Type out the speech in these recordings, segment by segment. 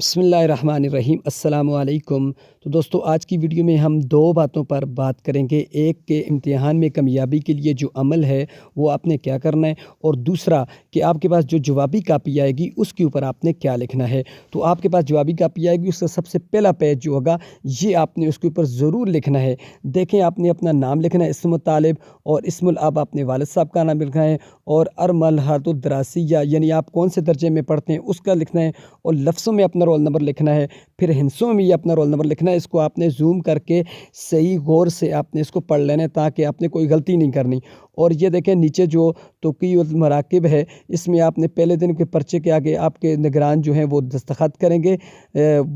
بسم اللہ الرحمن الرحیم۔ السلام علیکم۔ تو دوستو، آج کی ویڈیو میں ہم دو باتوں پر بات کریں گے۔ ایک کہ امتحان میں کامیابی کے لیے جو عمل ہے وہ آپ نے کیا کرنا ہے، اور دوسرا کہ آپ کے پاس جو جوابی کاپی آئے گی اس کے اوپر آپ نے کیا لکھنا ہے۔ تو آپ کے پاس جوابی کاپی آئے گی، اس کا سب سے پہلا پیج جو ہوگا یہ آپ نے اس کے اوپر ضرور لکھنا ہے۔ دیکھیں، آپ نے اپنا نام لکھنا ہے، اسم الطالب، اور اسم الاب اپنے والد صاحب کا نام لکھنا ہے، اور مرحلۃ الدراسیہ یعنی آپ کون سے درجے میں پڑھتے ہیں اس کا لکھنا ہے، اور لفظوں میں اپنا رول نمبر لکھنا ہے، پھر ہندسوں میں یہ اپنا رول نمبر لکھنا ہے۔ اس کو آپ نے زوم کر کے صحیح غور سے آپ نے اس کو پڑھ لینا ہے تاکہ آپ نے کوئی غلطی نہیں کرنی۔ اور یہ دیکھیں نیچے جو توقیع المراقب ہے، اس میں آپ نے پہلے دن کے پرچے کے آگے آپ کے نگران جو ہیں وہ دستخط کریں گے،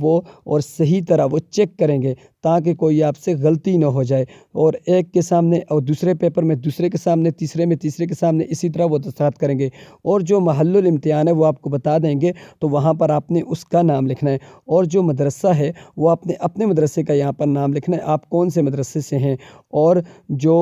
وہ اور صحیح طرح وہ چیک کریں گے تاکہ کوئی آپ سے غلطی نہ ہو جائے، اور ایک کے سامنے اور دوسرے پیپر میں دوسرے کے سامنے، تیسرے میں تیسرے کے سامنے، اسی طرح وہ دستخط کریں گے۔ اور جو محل الامتحان ہے وہ آپ کو بتا دیں گے، تو وہاں پر آپ نے اس کا نام لکھنا ہے، اور جو مدرسہ ہے وہ آپ نے اپنے مدرسے کا یہاں پر نام لکھنا ہے، آپ کون سے مدرسے سے ہیں، اور جو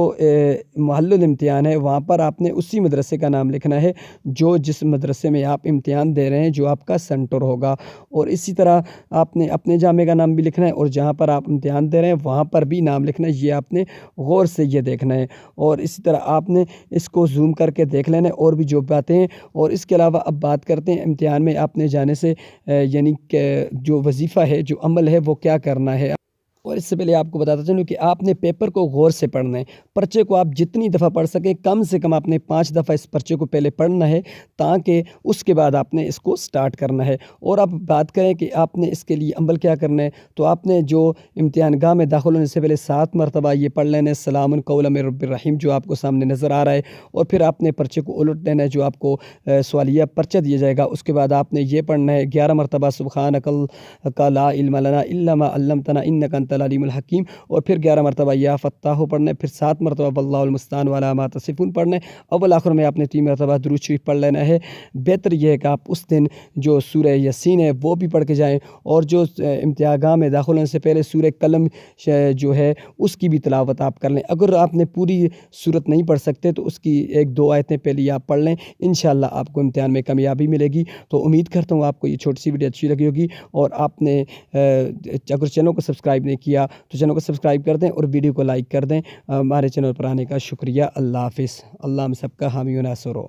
محل الامتحان ہے وہاں پر آپ نے اسی مدرسے کا نام لکھنا ہے جو جس مدرسے میں آپ امتحان دے رہے ہیں، جو آپ کا سینٹر ہوگا۔ اور اسی طرح آپ نے اپنے جامعہ کا نام بھی لکھنا ہے، اور جہاں پر آپ امتحان دے رہے ہیں وہاں پر بھی نام لکھنا ہے۔ یہ آپ نے غور سے یہ دیکھنا ہے، اور اسی طرح آپ نے اس کو زوم کر کے دیکھ لینا ہے، اور بھی جو باتیں ہیں۔ اور اس کے علاوہ اب بات کرتے ہیں امتحان میں آپ نے جانے سے یعنی کہ جو وظیفہ ہے، جو عمل ہے وہ کیا کرنا ہے۔ اور اس سے پہلے آپ کو بتاتا چلوں کہ آپ نے پیپر کو غور سے پڑھنا ہے۔ پرچے کو آپ جتنی دفعہ پڑھ سکیں، کم سے کم آپ نے 5 دفعہ اس پرچے کو پہلے پڑھنا ہے، تاکہ اس کے بعد آپ نے اس کو سٹارٹ کرنا ہے۔ اور اب بات کریں کہ آپ نے اس کے لیے عمل کیا کرنا ہے، تو آپ نے جو امتحان گاہ میں داخل ہونے سے پہلے 7 مرتبہ یہ پڑھ لینا ہے، سلام قولا من رب الرحیم، جو آپ کو سامنے نظر آ رہا ہے، اور پھر آپ نے پرچے کو الٹ لینا ہے، جو آپ کو سوالیہ پرچہ دیا جائے گا۔ اس کے بعد آپ نے یہ پڑھنا ہے 11 مرتبہ سبحانک لا علم لنا الا ما علمتنا انک انت العلیم الحکیم، اور پھر 11 مرتبہ یا فتاح پڑھنا ہے، پھر 7 مرتبہ واللہ المستعان علی ما تصفون پڑھنا ہے۔ اول آخر میں آپ نے 3 مرتبہ درود شریف پڑھ لینا ہے۔ بہتر یہ ہے کہ آپ اس دن جو سورہ یاسین ہے وہ بھی پڑھ کے جائیں، اور جو امتحان گاہ میں داخل ہونے سے پہلے سورہ قلم جو ہے اس کی بھی تلاوت آپ کر لیں۔ اگر آپ نے پوری سورت نہیں پڑھ سکتے تو اس کی 1-2 آیتیں پہلے آپ پڑھ لیں، انشاءاللہ آپ کو امتحان میں کامیابی ملے گی۔ تو امید کرتا ہوں آپ کو یہ چھوٹی سی ویڈیو اچھی لگی ہوگی، اور آپ نے اگر چینل کو سبسکرائب نہیں کیا تو چینل کو سبسکرائب کر دیں، اور ویڈیو کو لائک کر دیں۔ ہمارے چینل پر آنے کا شکریہ۔ اللہ حافظ۔ اللہ ہم سب کا حامی و ناصر ہو۔